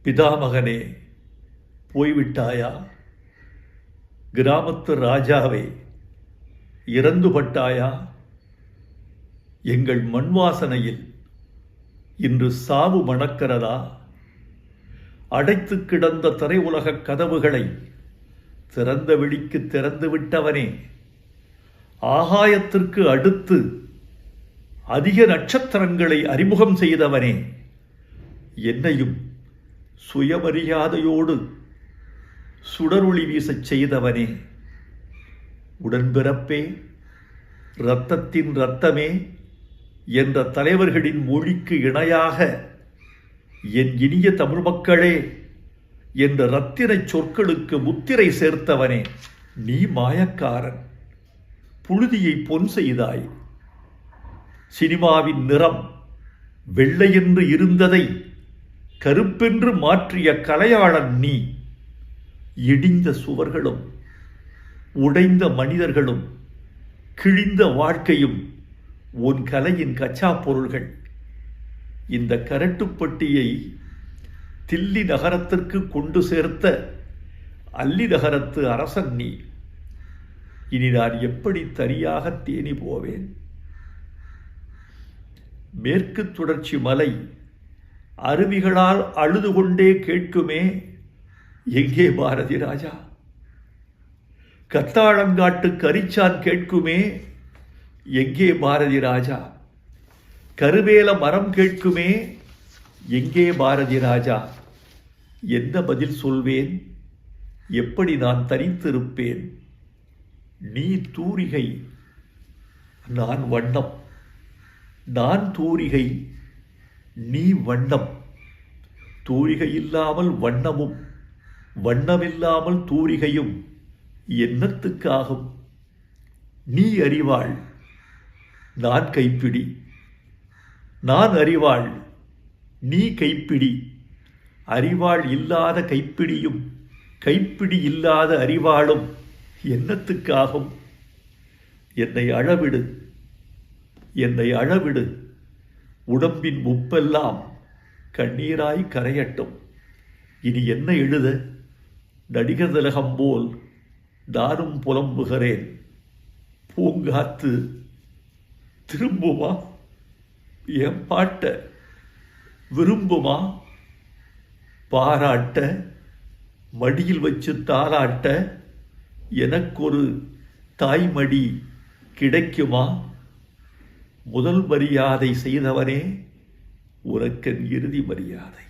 பிதாமகனே, போய்விட்டாயா? கிராமத்து ராஜாவே, இறந்துபட்டாயா? எங்கள் மண் வாசனையில் இன்று சாவு மணக்கிறதா? அடைத்து கிடந்த திரை உலகக் கதவுகளை திறந்த வெளிக்கு திறந்து விட்டவனே, ஆகாயத்திற்கு அடுத்து அதிக நட்சத்திரங்களை அறிமுகம் செய்தவனே, என்னையும் சுயமரியாதையோடு சுடரொளி வீசச் செய்தவனே, உடன்பிறப்பே, இரத்தத்தின் இரத்தமே என்ற தலைவர்களின் மொழிக்கு இணையாக என் இனிய தமிழ் மக்களே என்ற இரத்தினச் சொற்களுக்கு முத்திரை சேர்த்தவனே, நீ மாயக்காரன். புழுதியை பொன் செய்தாய். சினிமாவின் நிறம் வெள்ளையென்று இருந்ததை கருப்பென்று மாற்றிய கலையாளன் நீ. இடிந்த சுவர்களும் உடைந்த மனிதர்களும் கிழிந்த வாழ்க்கையும் உன் கலையின் கச்சா பொருள்கள். இந்த கரட்டுப்பட்டியை தில்லி நகரத்திற்கு கொண்டு சேர்த்த அல்லி நகரத்து அரசன் நீ. இனி நான் எப்படி தனியாக தேனி போவேன்? மேற்கு தொடர்ச்சி மலை அருவிகளால் அழுது கொண்டே கேட்குமே, எங்கே பாரதி ராஜா? கத்தாழங்காட்டு கரிச்சான் கேட்குமே, எங்கே பாரதி ராஜா? கருவேல மரம் கேட்குமே, எங்கே பாரதி ராஜா? எந்த பதில் சொல்வேன்? எப்படி நான் தனித்திருப்பேன்? நீ தூரிகை, நான் வண்ணம். நான் தூரிகை, நீ வண்ணம். தூரிகை இல்லாமல் வண்ணமும் வண்ணமில்லாமல் தூரிகையும் என்னத்துக்காகும்? நீ அறிவாள், நான் கைப்பிடி. நான் அறிவாள், நீ கைப்பிடி. அறிவாள் இல்லாத கைப்பிடியும் கைப்பிடி இல்லாத அறிவாளும் என்னத்துக்காகும்? என்னை அழவிடு, என்னை அழவிடு. உடம்பின் உப்பெல்லாம் கண்ணீராய் கரையட்டும். இனி என்ன எழுத? நடிகர் திலகம் போல் நானும் புலம்புகிறேன். பூங்காத்து திரும்புமா? என் பாட்ட விரும்புமா? பாராட்ட, மடியில் வச்சு தாராட்ட எனக்கொரு தாய்மடி கிடைக்குமா? முதல் மரியாதை செய்தவனே, உனக்கென் இறுதி மரியாதை.